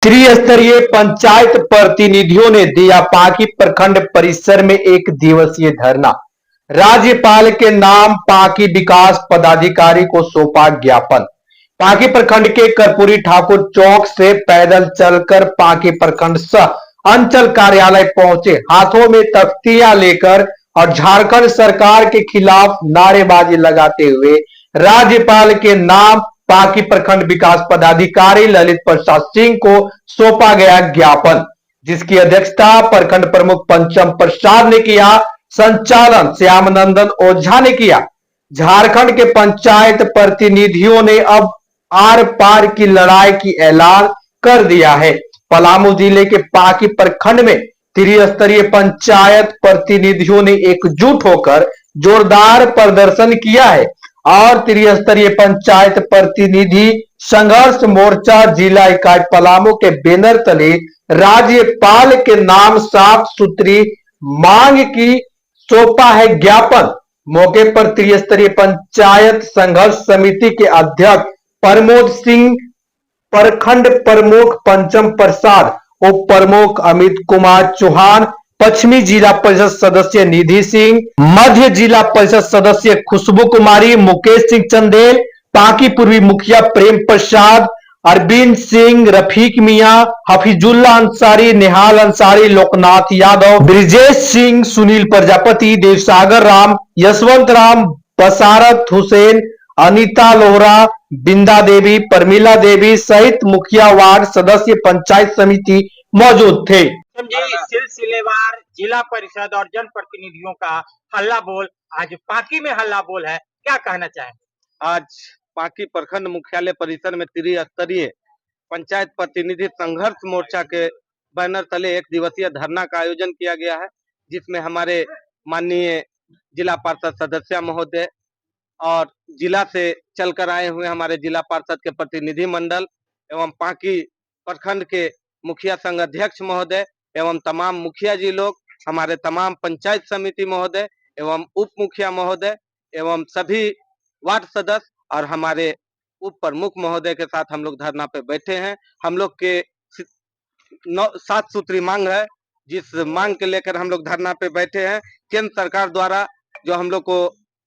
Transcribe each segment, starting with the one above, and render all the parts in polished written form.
त्रिस्तरीय पंचायत प्रतिनिधियों ने दिया पांकी प्रखंड परिसर में एक दिवसीय धरना। राज्यपाल के नाम पांकी विकास पदाधिकारी को सौंपा ज्ञापन। पांकी प्रखंड के कर्पूरी ठाकुर चौक से पैदल चलकर पांकी प्रखंड सह अंचल कार्यालय पहुंचे, हाथों में तख्तियां लेकर और झारखंड सरकार के खिलाफ नारेबाजी लगाते हुए राज्यपाल के नाम पांकी प्रखंड विकास पदाधिकारी ललित प्रसाद सिंह को सौंपा गया ज्ञापन, जिसकी अध्यक्षता प्रखंड प्रमुख पंचम प्रसाद ने किया। संचालन श्यामनंदन ओझा ने किया। झारखंड के पंचायत प्रतिनिधियों ने अब आर पार की लड़ाई की ऐलान कर दिया है। पलामू जिले के पांकी प्रखंड में त्रिस्तरीय पंचायत प्रतिनिधियों ने एकजुट होकर जोरदार प्रदर्शन किया है और त्रिस्तरीय पंचायत प्रतिनिधि संघर्ष मोर्चा जिला इकाई पलामू के बैनर तले राज्यपाल के नाम साफ सुथरी मांग की सौंपा है ज्ञापन। मौके पर त्रिस्तरीय पंचायत संघर्ष समिति के अध्यक्ष प्रमोद सिंह, प्रखंड प्रमुख पंचम प्रसाद, उप प्रमुख अमित कुमार चौहान, पश्चिमी जिला परिषद सदस्य निधि सिंह, मध्य जिला परिषद सदस्य खुशबू कुमारी, मुकेश सिंह चंदेल, पांकी पूर्वी मुखिया प्रेम प्रसाद, अरविंद सिंह, रफीक मियां, हफीजुल्ला अंसारी, निहाल अंसारी, लोकनाथ यादव, ब्रिजेश सिंह, सुनील प्रजापति, देवसागर राम, यशवंत राम, बसारत हुसैन, अनीता लोहरा, बिंदा देवी, परमिला देवी सहित मुखिया, वार्ड सदस्य, पंचायत समिति मौजूद थे। सिलसिलेवार जिला परिषद और जनप्रतिनिधियों का हल्ला बोल आज पांकी में हल्ला बोल है, क्या कहना चाहेंगे? आज पांकी प्रखंड मुख्यालय परिसर में त्रिस्तरीय पंचायत प्रतिनिधि संघर्ष मोर्चा के बैनर तले एक दिवसीय धरना का आयोजन किया गया है, जिसमें हमारे माननीय जिला पार्षद सदस्य महोदय और जिला से चलकर आए हुए हमारे जिला पार्षद के प्रतिनिधि मंडल एवं पांकी प्रखंड के मुखिया संघ अध्यक्ष महोदय एवं तमाम मुखिया जी लोग, हमारे तमाम पंचायत समिति महोदय एवं उप मुखिया महोदय एवं सभी वार्ड सदस्य और हमारे उप प्रमुख महोदय के साथ हम लोग धरना पे बैठे हैं। हम लोग के 7 सूत्री मांग है, जिस मांग के लेकर हम लोग धरना पे बैठे हैं। केंद्र सरकार द्वारा जो हम लोग को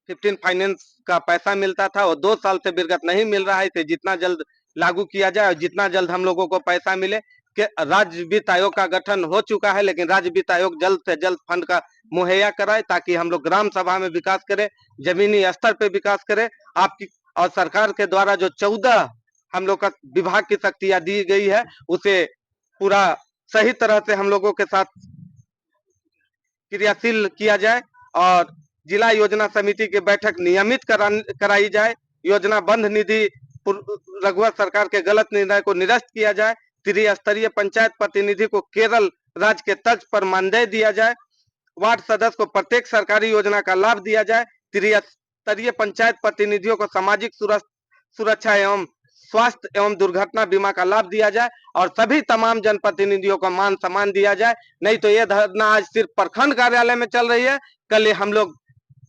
15 फाइनेंस का पैसा मिलता था वो 2 साल से विगत नहीं मिल रहा है, इसे जितना जल्द लागू किया जाए और जितना जल्द हम लोगों को पैसा मिले। कि राज्य वित्त आयोग का गठन हो चुका है, लेकिन राज्य वित्त आयोग जल्द से जल्द फंड का मुहैया कराए ताकि हम लोग ग्राम सभा में विकास करें, जमीनी स्तर पे विकास करें। आपकी और सरकार के द्वारा जो 14 हम लोग का विभाग की शक्तियां दी गई है, उसे पूरा सही तरह से हम लोगों के साथ क्रियाशील किया जाए और जिला योजना समिति की बैठक नियमित कराई जाए। योजना बंद निधि रघुवर सरकार के गलत निर्णय को निरस्त किया जाए। त्रिस्तरीय पंचायत प्रतिनिधि को केरल राज्य के तर्ज पर मानदेय दिया जाए। वार्ड सदस्य को प्रत्येक सरकारी योजना का लाभ दिया जाए। त्रिस्तरीय पंचायत प्रतिनिधियों को सामाजिक सुरक्षा एवं स्वास्थ्य एवं दुर्घटना बीमा का लाभ दिया जाए और सभी तमाम जनप्रतिनिधियों को मान सम्मान दिया जाए। नहीं तो ये धरना आज सिर्फ प्रखंड कार्यालय में चल रही है, कल हम लोग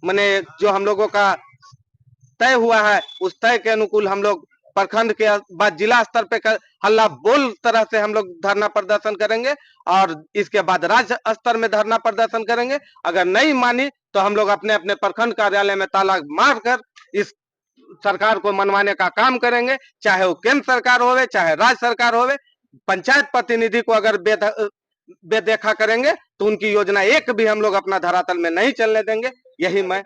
माने जो हम लोगों का तय हुआ है उस तय के अनुकूल हम लोग प्रखंड के बाद जिला स्तर पे हल्ला बोल तरह से हम लोग धरना प्रदर्शन करेंगे और इसके बाद राज्य स्तर में धरना प्रदर्शन करेंगे। अगर नहीं मानी तो हम लोग अपने अपने प्रखंड कार्यालय में ताला मारकर इस सरकार को मनवाने का काम करेंगे, चाहे वो केंद्र सरकार होवे चाहे राज्य सरकार होवे। पंचायत प्रतिनिधि को अगर बेदेखा करेंगे तो उनकी योजना एक भी हम लोग अपना धरातल में नहीं चलने देंगे। यही मैं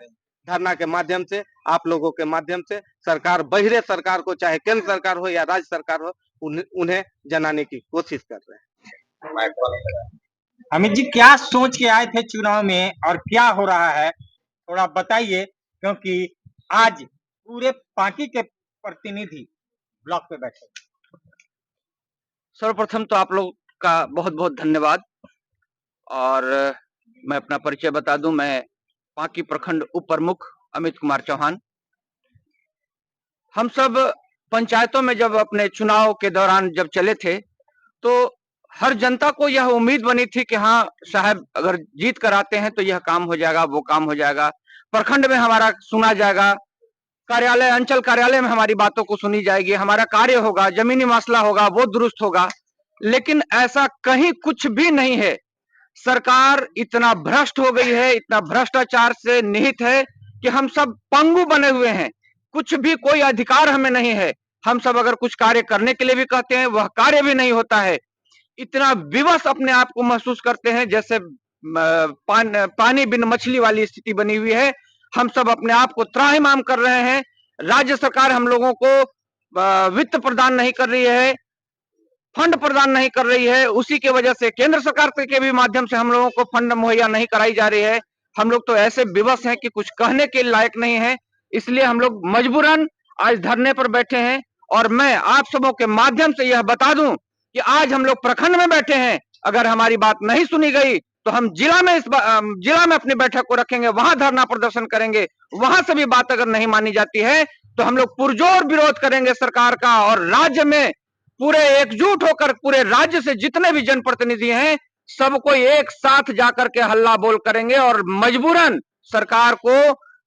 धरना के माध्यम से आप लोगों के माध्यम से सरकार, बहिरे सरकार को, चाहे केंद्र सरकार हो या राज्य सरकार हो, उन्हें जनाने की कोशिश कर रहे हैं। अमित जी, क्या सोच के आए थे चुनाव में और क्या हो रहा है थोड़ा बताइए, क्योंकि आज पूरे पार्टी के प्रतिनिधि ब्लॉक पे बैठे। सर्वप्रथम तो आप लोग का बहुत बहुत धन्यवाद और मैं अपना परिचय बता दूं। मैं पांकी प्रखंड उप प्रमुख अमित कुमार चौहान। हम सब पंचायतों में जब अपने चुनाव के दौरान जब चले थे तो हर जनता को यह उम्मीद बनी थी कि हाँ साहब अगर जीत कर आते हैं तो यह काम हो जाएगा, वो काम हो जाएगा, प्रखंड में हमारा सुना जाएगा, कार्यालय अंचल कार्यालय में हमारी बातों को सुनी जाएगी, हमारा कार्य होगा, जमीनी मसला होगा वो दुरुस्त होगा। लेकिन ऐसा कहीं कुछ भी नहीं है। सरकार इतना भ्रष्ट हो गई है, इतना भ्रष्टाचार से निहित है कि हम सब पंगु बने हुए हैं। कुछ भी कोई अधिकार हमें नहीं है। हम सब अगर कुछ कार्य करने के लिए भी कहते हैं, वह कार्य भी नहीं होता है। इतना विवश अपने आप को महसूस करते हैं जैसे पानी बिन मछली वाली स्थिति बनी हुई है। हम सब अपने आप को त्राहिमाम कर रहे हैं। राज्य सरकार हम लोगों को वित्त प्रदान नहीं कर रही है, फंड प्रदान नहीं कर रही है। उसी की वजह से केंद्र सरकार के भी माध्यम से हम लोगों को फंड मुहैया नहीं कराई जा रही है। हम लोग तो ऐसे विवश हैं कि कुछ कहने के लायक नहीं है। इसलिए हम लोग मजबूरन आज धरने पर बैठे हैं। और मैं आप सबों के माध्यम से यह बता दूं कि आज हम लोग प्रखंड में बैठे हैं। अगर हमारी बात नहीं सुनी गई तो हम जिला में अपनी बैठक को रखेंगे, वहां धरना प्रदर्शन करेंगे। वहां से भी बात अगर नहीं मानी जाती है तो हम लोग पुरजोर विरोध करेंगे सरकार का। और राज्य में पूरे एकजुट होकर पूरे राज्य से जितने भी जनप्रतिनिधि हैं सबको एक साथ जाकर के हल्ला बोल करेंगे। और मजबूरन सरकार को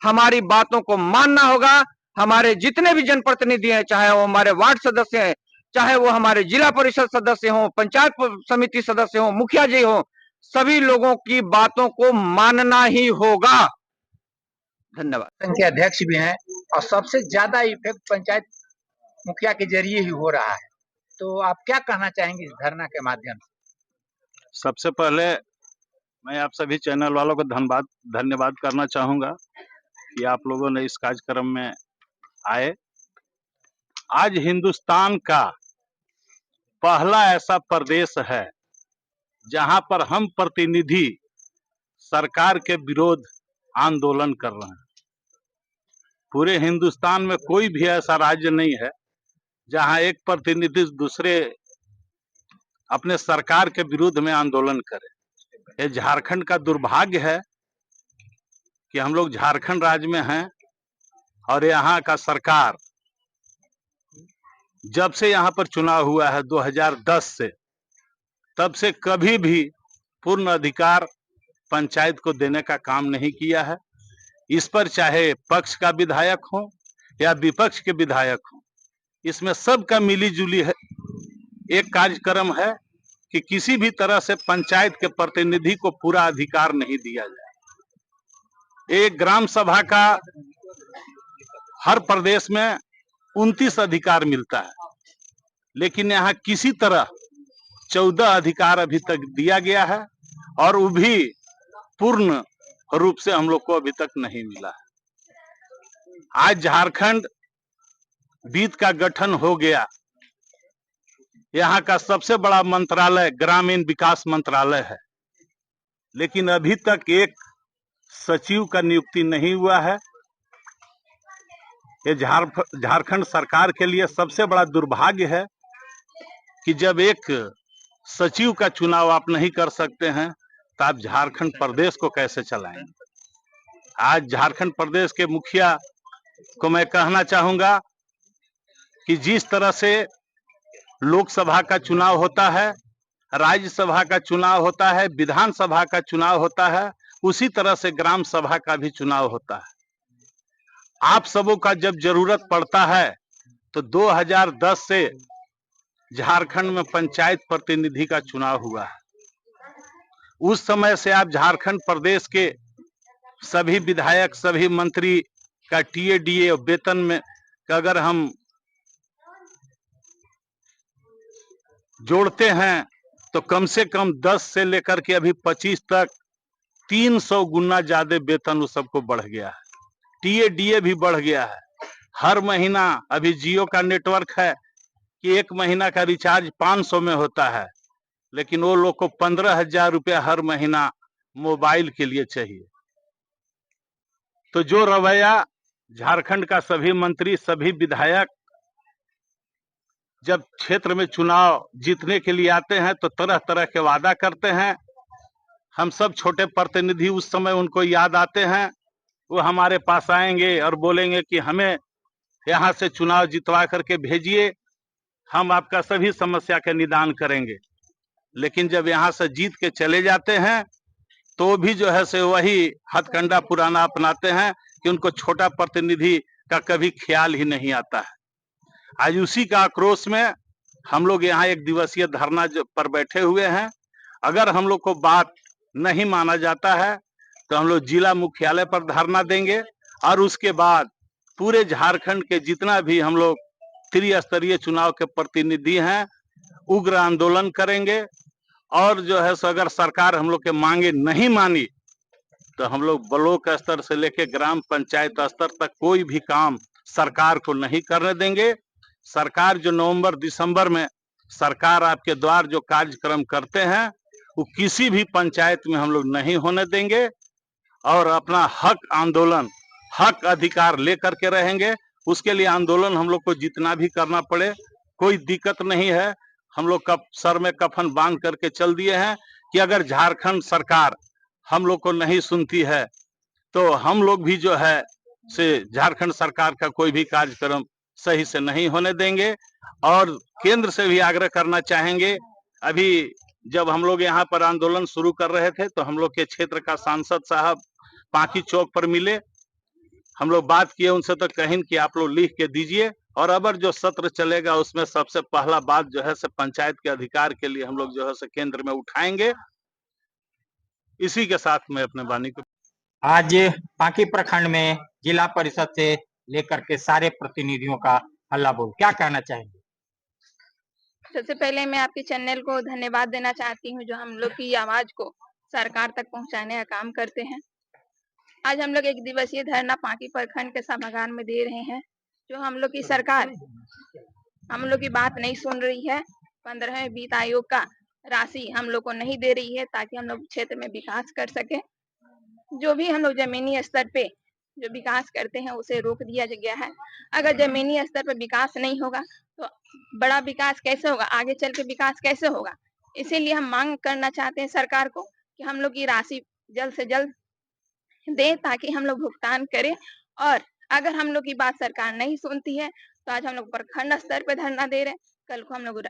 हमारी बातों को मानना होगा। हमारे जितने भी जनप्रतिनिधि हैं, चाहे वो हमारे वार्ड सदस्य हैं, चाहे वो हमारे जिला परिषद सदस्य हों, पंचायत समिति सदस्य हों, मुखिया जी हों, सभी लोगों की बातों को मानना ही होगा। धन्यवाद। संघ के अध्यक्ष भी हैं और सबसे ज्यादा इफेक्ट पंचायत मुखिया के जरिए ही हो रहा है। तो आप क्या कहना चाहेंगे इस धरना के माध्यम से? सबसे पहले मैं आप सभी चैनल वालों को धन्यवाद करना चाहूंगा कि आप लोगों ने इस कार्यक्रम में आए। आज हिंदुस्तान का पहला ऐसा प्रदेश है जहां पर हम प्रतिनिधि सरकार के विरोध आंदोलन कर रहे हैं। पूरे हिंदुस्तान में कोई भी ऐसा राज्य नहीं है जहां एक प्रतिनिधि दूसरे अपने सरकार के विरुद्ध में आंदोलन करे। ये झारखंड का दुर्भाग्य है कि हम लोग झारखंड राज्य में हैं और यहाँ का सरकार जब से यहाँ पर चुनाव हुआ है 2010 से, तब से कभी भी पूर्ण अधिकार पंचायत को देने का काम नहीं किया है। इस पर चाहे पक्ष का विधायक हो या विपक्ष के विधायक हो, इसमें सबका मिली जुली है एक कार्यक्रम है कि किसी भी तरह से पंचायत के प्रतिनिधि को पूरा अधिकार नहीं दिया जाए। एक ग्राम सभा का हर प्रदेश में 29 अधिकार मिलता है, लेकिन यहाँ किसी तरह 14 अधिकार अभी तक दिया गया है और वो भी पूर्ण रूप से हम लोग को अभी तक नहीं मिला है। आज झारखंड वित्त का गठन हो गया। यहाँ का सबसे बड़ा मंत्रालय ग्रामीण विकास मंत्रालय है, लेकिन अभी तक एक सचिव का नियुक्ति नहीं हुआ है। ये झारखंड सरकार के लिए सबसे बड़ा दुर्भाग्य है कि जब एक सचिव का चुनाव आप नहीं कर सकते हैं तो आप झारखंड प्रदेश को कैसे चलाएंगे। आज झारखंड प्रदेश के मुखिया को मैं कहना चाहूंगा कि जिस तरह से लोकसभा का चुनाव होता है, राज्यसभा का चुनाव होता है, विधानसभा का चुनाव होता है, उसी तरह से ग्राम सभा का भी चुनाव होता है। आप सबों का जब जरूरत पड़ता है तो 2010 से झारखंड में पंचायत प्रतिनिधि का चुनाव हुआ है। उस समय से आप झारखंड प्रदेश के सभी विधायक, सभी मंत्री का टीएडीए और वेतन में अगर हम जोड़ते हैं तो कम से कम 10 से लेकर के अभी 25 तक 300 गुना ज्यादा वेतन उस सबको बढ़ गया है। टीएडीए भी बढ़ गया है। हर महीना अभी जियो का नेटवर्क है कि एक महीना का रिचार्ज 500 में होता है, लेकिन वो लोग को 15,000 रुपया हर महीना मोबाइल के लिए चाहिए। तो जो रवैया झारखंड का सभी मंत्री, सभी विधायक जब क्षेत्र में चुनाव जीतने के लिए आते हैं तो तरह तरह के वादा करते हैं। हम सब छोटे प्रतिनिधि उस समय उनको याद आते हैं, वो हमारे पास आएंगे और बोलेंगे कि हमें यहाँ से चुनाव जितवा करके भेजिए, हम आपका सभी समस्या का निदान करेंगे। लेकिन जब यहाँ से जीत के चले जाते हैं तो भी जो है से वही हथकंडा पुराना अपनाते हैं कि उनको छोटा प्रतिनिधि का कभी ख्याल ही नहीं आता है। आज उसी का आक्रोश में हम लोग यहाँ एक दिवसीय धरना पर बैठे हुए हैं। अगर हम लोग को बात नहीं माना जाता है तो हम लोग जिला मुख्यालय पर धरना देंगे और उसके बाद पूरे झारखंड के जितना भी हम लोग त्रिस्तरीय चुनाव के प्रतिनिधि हैं उग्र आंदोलन करेंगे। और जो है सो अगर सरकार हम लोग के मांगे नहीं मानी तो हम लोग ब्लॉक स्तर से लेके ग्राम पंचायत स्तर तक कोई भी काम सरकार को नहीं करने देंगे। सरकार जो नवंबर दिसंबर में सरकार आपके द्वार जो कार्यक्रम करते हैं वो किसी भी पंचायत में हम लोग नहीं होने देंगे और अपना हक आंदोलन हक अधिकार लेकर के रहेंगे। उसके लिए आंदोलन हम लोग को जितना भी करना पड़े कोई दिक्कत नहीं है। हम लोग सर में कफन बांध करके चल दिए हैं कि अगर झारखंड सरकार हम लोग को नहीं सुनती है तो हम लोग भी जो है से झारखंड सरकार का कोई भी कार्यक्रम सही से नहीं होने देंगे। और केंद्र से भी आग्रह करना चाहेंगे। अभी जब हम लोग यहाँ पर आंदोलन शुरू कर रहे थे तो हम लोग के क्षेत्र का सांसद साहब पांकी चौक पर मिले। हम लोग बात किए उनसे तो कहीं कि आप लोग लिख के दीजिए और अबर जो सत्र चलेगा उसमें सबसे पहला बात जो है से पंचायत के अधिकार के लिए हम लोग जो है से केंद्र में उठाएंगे। इसी के साथ मैं अपने वाणी को आज पांकी प्रखंड में जिला परिषद से लेकर के सारे प्रतिनिधियों का हल्ला बोल, क्या कहना चाहेंगे? सबसे पहले मैं आपके चैनल को धन्यवाद देना चाहती हूँ जो हम लोग की आवाज को सरकार तक पहुँचाने का काम करते हैं। आज हम लोग एक दिवसीय धरना पांकी प्रखंड के सभागार में दे रहे हैं। जो हम लोग की सरकार हम लोग की बात नहीं सुन रही है। 15वें वित्त आयोग का राशि हम लोग को नहीं दे रही है ताकि हम लोग क्षेत्र में विकास कर सके। जो भी हम लोग जमीनी स्तर पे जो विकास करते हैं उसे रोक दिया गया है। अगर जमीनी स्तर पर विकास नहीं होगा तो बड़ा विकास कैसे होगा, आगे चल के विकास कैसे होगा। इसीलिए हम मांग करना चाहते हैं सरकार को कि हम लोग की राशि जल्द से जल्द दे ताकि हम लोग भुगतान करें। और अगर हम लोग की बात सरकार नहीं सुनती है तो आज हम लोग प्रखंड स्तर पर धरना दे रहे हैं, कल को हम लोग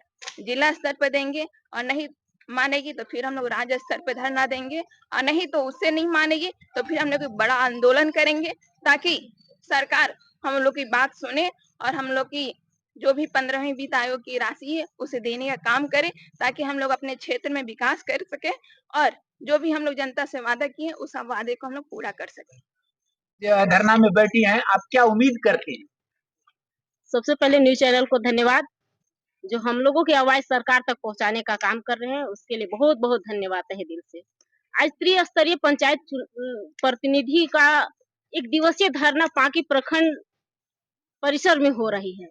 जिला स्तर पर देंगे और नहीं मानेगी तो फिर हम लोग राज्य स्तर पर धरना देंगे और नहीं तो उससे नहीं मानेगी तो फिर हम लोग बड़ा आंदोलन करेंगे ताकि सरकार हम लोग की बात सुने और हम लोग की जो भी 15वीं वित्त आयोग की राशि है उसे देने का काम करे ताकि हम लोग अपने क्षेत्र में विकास कर सके और जो भी हम लोग जनता से वादा किए उस वादे को हम लोग पूरा कर सके। धरना में बैठी हैं, आप क्या उम्मीद करते हैं? सबसे पहले न्यूज चैनल को धन्यवाद जो हम लोगों की आवाज सरकार तक पहुंचाने का काम कर रहे हैं, उसके लिए बहुत बहुत धन्यवाद है दिल से। आज त्रिस्तरीय पंचायत प्रतिनिधि का एक दिवसीय धरना पांकी प्रखंड परिसर में हो रही है।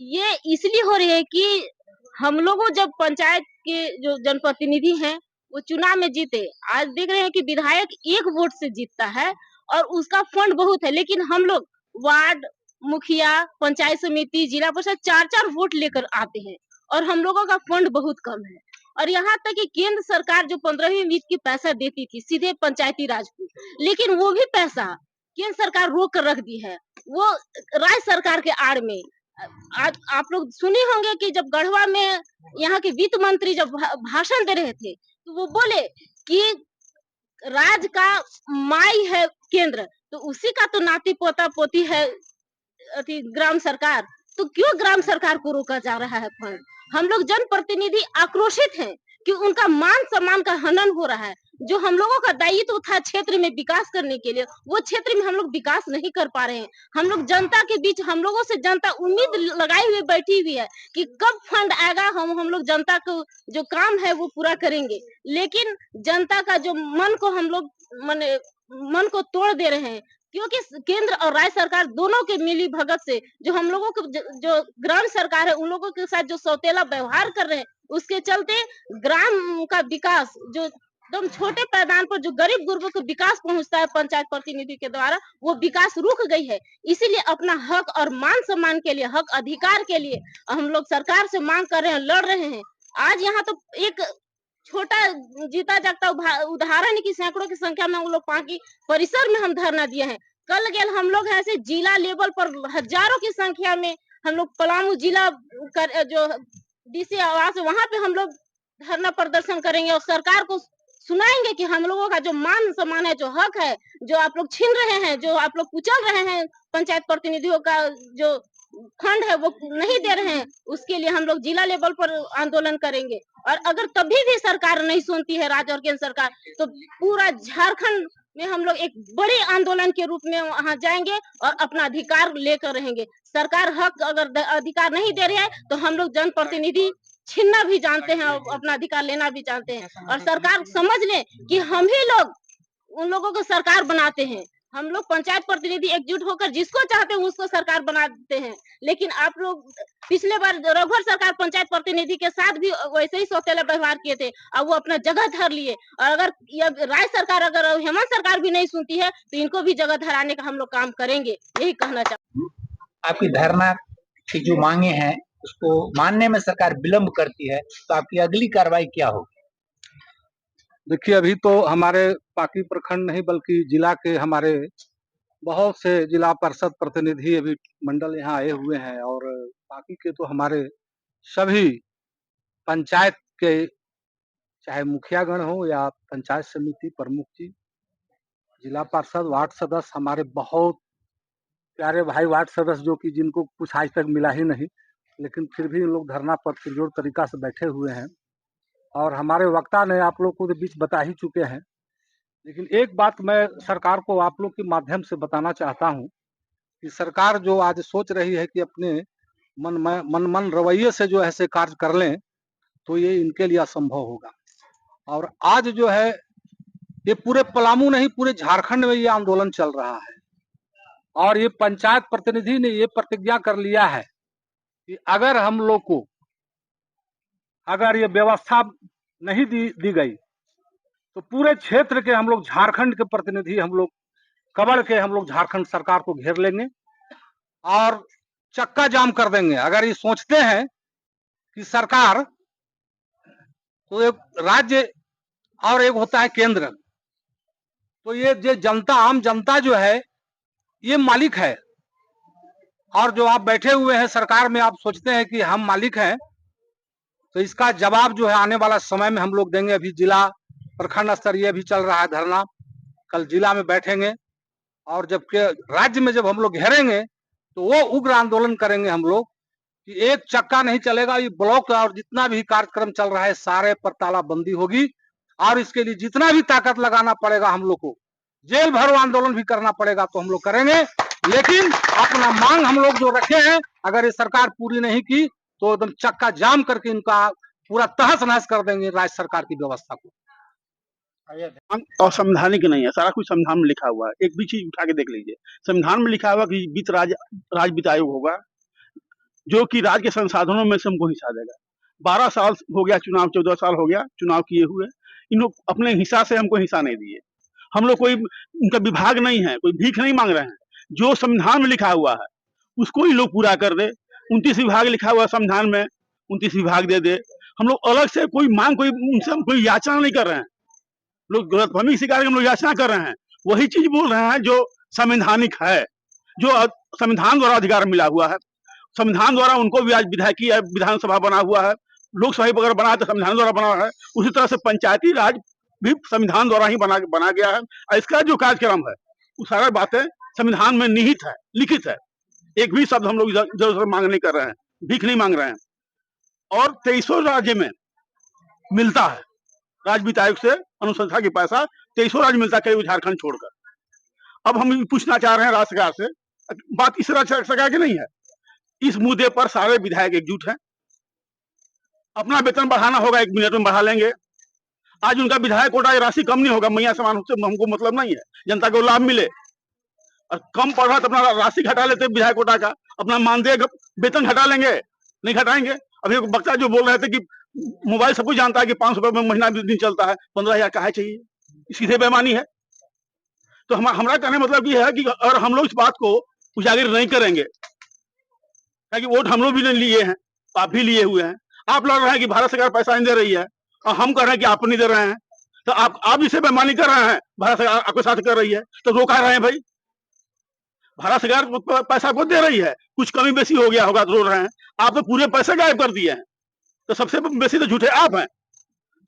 ये इसलिए हो रही है कि हम लोगों जब पंचायत के जो जनप्रतिनिधि हैं वो चुनाव में जीते, आज देख रहे हैं कि विधायक 1 वोट से जीतता है और उसका फंड बहुत है, लेकिन हम लोग वार्ड मुखिया, पंचायत समिति, जिला परिषद 4-4 वोट लेकर आते हैं और हम लोगों का फंड बहुत कम है। और यहाँ तक कि केंद्र सरकार जो 15वीं वित्त की पैसा देती थी सीधे पंचायती राज को, लेकिन वो भी पैसा केंद्र सरकार रोक कर रख दी है, वो राज्य सरकार के आड़ में। आज आप लोग सुने होंगे कि जब गढ़वा में यहाँ के वित्त मंत्री जब भाषण दे रहे थे तो वो बोले कि राज्य का माई है केंद्र, तो उसी का तो नाती पोता पोती है ग्राम सरकार, तो क्यों ग्राम सरकार को रोका जा रहा है फंड? हम लोग जनप्रतिनिधि आक्रोशित हैं कि उनका मान सम्मान का हनन हो रहा है। जो हम लोगों का दायित्व था क्षेत्र में विकास करने के लिए, वो क्षेत्र में हम लोग विकास नहीं कर पा रहे हैं। हम लोग जनता के बीच, हम लोगों से जनता उम्मीद लगाई हुई बैठी हुई है कि कब फंड आएगा, हम लोग जनता को जो काम है वो पूरा करेंगे। लेकिन जनता का जो मन को हम लोग मन को तोड़ दे रहे हैं, क्योंकि केंद्र और राज्य सरकार दोनों के मिली भगत से जो हम लोगों को जो ग्राम सरकार है उन लोगों के साथ जो सौतेला व्यवहार कर रहे हैं, उसके चलते ग्राम का विकास जो एकदम छोटे पैदान पर जो गरीब गुरबों को विकास पहुंचता है पंचायत प्रतिनिधि के द्वारा, वो विकास रुक गई है। इसीलिए अपना हक और मान सम्मान के लिए, हक अधिकार के लिए हम लोग सरकार से मांग कर रहे हैं, लड़ रहे हैं। आज यहाँ तो एक छोटा जीता जागता उदाहरण की सैकड़ों की संख्या में हम लोग पांकी परिसर में हम धरना दिए हैं। कल गेल हम लोग ऐसे जिला लेवल पर हजारों की संख्या में हम लोग पलामू जिला जो डीसी आवास है वहां पे हम लोग धरना प्रदर्शन करेंगे और सरकार को सुनाएंगे कि हम लोगों का जो मान सम्मान है, जो हक है, जो आप लोग छीन रहे हैं, जो आप लोग कुचल रहे हैं पंचायत प्रतिनिधियों का जो फंड है वो नहीं दे रहे हैं, उसके लिए हम लोग जिला लेवल पर आंदोलन करेंगे। और अगर तभी भी सरकार नहीं सुनती है, राज्य और केंद्र सरकार, तो पूरा झारखंड में हम लोग एक बड़े आंदोलन के रूप में वहां जाएंगे और अपना अधिकार लेकर रहेंगे। सरकार हक अगर अधिकार नहीं दे रही है तो हम लोग जनप्रतिनिधि छीनना भी जानते हैं और अपना अधिकार लेना भी जानते हैं। और सरकार समझ ले कि हम ही लोग उन लोगों को सरकार बनाते हैं। हम लोग पंचायत प्रतिनिधि एकजुट होकर जिसको चाहते हैं उसको सरकार बनाते हैं। लेकिन आप लोग पिछले बार रघुवर सरकार पंचायत प्रतिनिधि के साथ भी वैसे ही सौतेला व्यवहार किए थे और वो अपना जगह धर लिए। और अगर राज्य सरकार, अगर हेमंत सरकार भी नहीं सुनती है तो इनको भी जगह धराने का हम लोग काम करेंगे, यही कहना चाहते हैं। आपकी धरना की जो मांगे हैं उसको मानने में सरकार विलंब करती है तो आपकी अगली कार्रवाई क्या होगी? देखिए, अभी तो हमारे पाकी प्रखंड नहीं बल्कि जिला के हमारे बहुत से जिला परिषद प्रतिनिधि अभी मंडल यहाँ आए हुए हैं और पाकी के तो हमारे सभी पंचायत के चाहे मुखियागण हो या पंचायत समिति प्रमुख जी, जिला पार्षद, वार्ड सदस्य, हमारे बहुत प्यारे भाई वार्ड सदस्य जो कि जिनको कुछ आज तक मिला ही नहीं, लेकिन फिर भी लोग धरना पर पुरजोर तरीका से बैठे हुए हैं। और हमारे वक्ता ने आप लोग को तो बीच बता ही चुके हैं। लेकिन एक बात मैं सरकार को आप लोग के माध्यम से बताना चाहता हूं कि सरकार जो आज सोच रही है कि अपने मन रवैये से जो ऐसे कार्य कर लें तो ये इनके लिए असंभव होगा। और आज जो है ये पूरे पलामू नहीं पूरे झारखंड में ये आंदोलन चल रहा है और ये पंचायत प्रतिनिधि ने ये प्रतिज्ञा कर लिया है कि अगर हम लोग को अगर ये व्यवस्था नहीं दी गई तो पूरे क्षेत्र के हम लोग झारखंड के प्रतिनिधि हम लोग कबड़ के हम लोग झारखंड सरकार को घेर लेंगे और चक्का जाम कर देंगे। अगर ये सोचते हैं कि सरकार तो एक राज्य और एक होता है केंद्र, तो ये जनता, आम जनता जो है ये मालिक है और जो आप बैठे हुए हैं सरकार में आप सोचते हैं कि हम मालिक हैं, तो इसका जवाब जो है आने वाला समय में हम लोग देंगे। अभी जिला प्रखंड स्तरीय भी चल रहा है धरना, कल जिला में बैठेंगे और जब राज्य में जब हम लोग घेरेंगे तो वो उग्र आंदोलन करेंगे हम लोग कि एक चक्का नहीं चलेगा। ये ब्लॉक और जितना भी कार्यक्रम चल रहा है सारे पर तालाबंदी होगी और इसके लिए जितना भी ताकत लगाना पड़ेगा हम लोग को, जेल भरो आंदोलन भी करना पड़ेगा तो हम लोग करेंगे। लेकिन अपना मांग हम लोग जो रखे हैं अगर ये सरकार पूरी नहीं की तो एकदम चक्का जाम करके इनका पूरा तहस नहस कर देंगे राज्य सरकार की व्यवस्था को। और संवैधानिक नहीं है, सारा कुछ संविधान में लिखा हुआ है। एक भी चीज उठा के देख लीजिए, संविधान में लिखा हुआ कि राज्य वित्त आयोग होगा जो कि राज्य के संसाधनों में से हमको हिस्सा देगा। 12 साल हो गया चुनाव, 14 साल हो गया चुनाव किए हुए, इन लोग अपने हिस्सा से हमको हिस्सा नहीं दिए। हम लोग कोई उनका विभाग नहीं है, कोई भीख नहीं मांग रहे हैं। जो संविधान में लिखा हुआ है उसको ही लोग पूरा कर दे। 29 विभाग लिखा हुआ है संविधान में, 29 विभाग दे दे। हम लोग अलग से कोई मांग, कोई उनसे हम कोई याचना नहीं कर रहे हैं। लोग गलतफहमी इसी कारण हम लोग याचना कर रहे हैं, वही चीज बोल रहे हैं जो संवैधानिक है, जो संविधान द्वारा अधिकार मिला हुआ है। संविधान द्वारा उनको भी आज विधायकी विधानसभा बना हुआ है, लोकसभा अगर बना है तो संविधान द्वारा बना है। उसी तरह से पंचायती राज भी संविधान द्वारा ही बना गया है। इसका जो कार्यक्रम है वो सारा बातें संविधान में निहित है, लिखित है। एक भी शब्द हम लोग इधर मांग नहीं कर रहे हैं, भीख नहीं मांग रहे हैं। और 23 राज्य में मिलता है राज्य वित्त आयोग से अनुसंधान की पैसा, 23 राज्य मिलता है झारखंड छोड़कर। अब हम पूछना चाह रहे हैं राज्य सरकार से, बात इस राज्य सरकार की नहीं है, इस मुद्दे पर सारे विधायक एकजुट हैं। अपना वेतन बढ़ाना होगा, 1 मिनट में बढ़ा लेंगे। आज उनका विधायक कोटा राशि कम नहीं होगा, मैया समान से हमको मतलब नहीं है, जनता को लाभ मिले। और कम पड़ रहा तो अपना राशि घटा लेते विधायक कोटा का, अपना मानदेय वेतन घटा लेंगे, नहीं घटाएंगे। अभी एक वक्ता जो बोल रहे थे कि मोबाइल सब कुछ जानता है कि 500 रुपए में महीना दिन चलता है, 15,000 कहा चाहिए, सीधे बेईमानी है। तो हमारा कहने मतलब ये है कि अगर हम लोग इस बात को उजागर नहीं करेंगे, कि वोट हम लोग भी नहीं लिए हैं, आप भी लिए हुए हैं। आप लड़ रहे हैं कि भारत सरकार पैसा नहीं दे रही है और हम कह रहे हैं कि आप नहीं दे रहे हैं, तो आप इसे बेईमानी कर रहे हैं। भारत सरकार आपके साथ कर रही है तो रोका रहे हैं भाई। भारत सरकार पैसा को दे रही है, कुछ कमी बेसी हो गया होगा तो रो रहे हैं। आप तो पूरे पैसे गायब कर दिए हैं, तो सबसे बेसी तो झूठे आप हैं।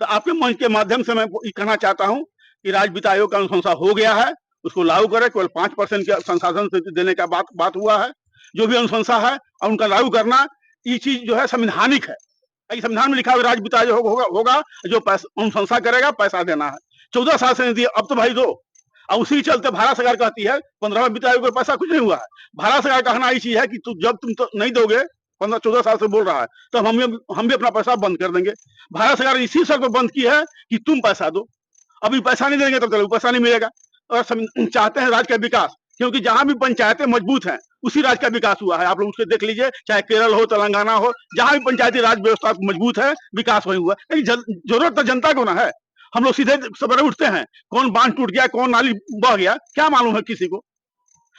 तो आपके मंच के माध्यम से मैं कहना चाहता हूं कि राज्य वित्त आयोग का अनुशंसा हो गया है, उसको लागू करें। केवल 5% के संसाधन से देने का बात हुआ है। जो भी अनुशंसा है और उनका लागू करना, ये चीज जो है संवैधानिक है। संविधान में लिखा हुआ राज्य वित्त आयोग होगा जो पैसा अनुशंसा करेगा, पैसा देना है। 14 साल से नहीं दिया, अब तो भाई दो। और उसी के चलते भारत सरकार कहती है 15वां वित्त आयोग का पैसा कुछ नहीं हुआ है। भारत सरकार का कहना ये चीज है कि जब तुम तो नहीं दोगे, 15-14 साल से बोल रहा है, तब हम भी अपना पैसा बंद कर देंगे। भारत सरकार इसी शर्त पर बंद की है कि तुम पैसा दो, अभी पैसा नहीं देंगे तब तक पैसा नहीं मिलेगा। और चाहते हैं राज्य का विकास, क्योंकि जहां भी पंचायतें मजबूत हैं उसी राज्य का विकास हुआ है। आप लोग उसके देख लीजिए, चाहे केरल हो, तेलंगाना हो, जहां भी पंचायती राज व्यवस्था मजबूत है, विकास वही हुआ। जरूरत तो जनता को ना है। हम लोग सीधे सवेरे उठते हैं, कौन बांध टूट गया, कौन नाली बह गया, क्या मालूम है किसी को।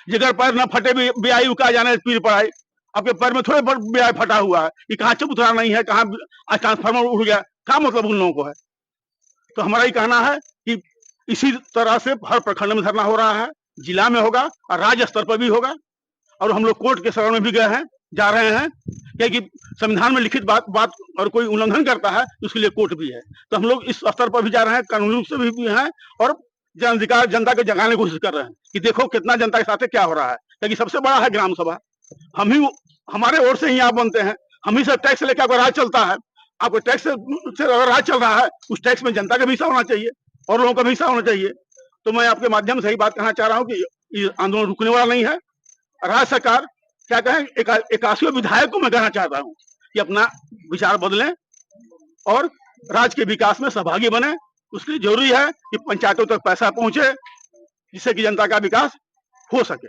जिगर पैर न फटे ब्याई उका जाने पीर पड़ाई। आपके पैर में थोड़े ब्याई फटा हुआ है, ये कहाँ चबूतरा नहीं है, कहाँ ट्रांसफार्मर उड़ गया, क्या मतलब उन लोगों को है। तो हमारा ये कहना है कि इसी तरह से हर प्रखंड में धरना हो रहा है, जिला में होगा और राज्य स्तर पर भी होगा। और हम लोग कोर्ट के शरण में भी गए हैं, जा रहे हैं, क्योंकि संविधान में लिखित बात और कोई उल्लंघन करता है तो उसके लिए कोर्ट भी है। तो हम लोग इस स्तर पर भी जा रहे हैं, कानूनी रूप से भी हैं, और जन अधिकार जनता को जगाने की कोशिश कर रहे हैं कि देखो कितना जनता के साथ क्या हो रहा है। क्योंकि सबसे बड़ा है ग्राम सभा, हमारे ओर से ही आप बनते हैं, हम ही से टैक्स लेकर आपका राज चलता है। आपको टैक्स से अगर राज चल रहा है, उस टैक्स में जनता का भी हिस्सा होना चाहिए और लोगों का भी हिस्सा होना चाहिए। तो मैं आपके माध्यम से ही बात कहना चाह रहा हूँ कि ये आंदोलन रुकने वाला नहीं है। राज्य सरकार क्या कहें, 81 विधायक को मैं कहना चाहता हूँ कि अपना विचार बदलें और राज्य के विकास में सहभागी बने। उसके लिए जरूरी है कि पंचायतों तक पैसा पहुंचे, जिससे कि जनता का विकास हो सके।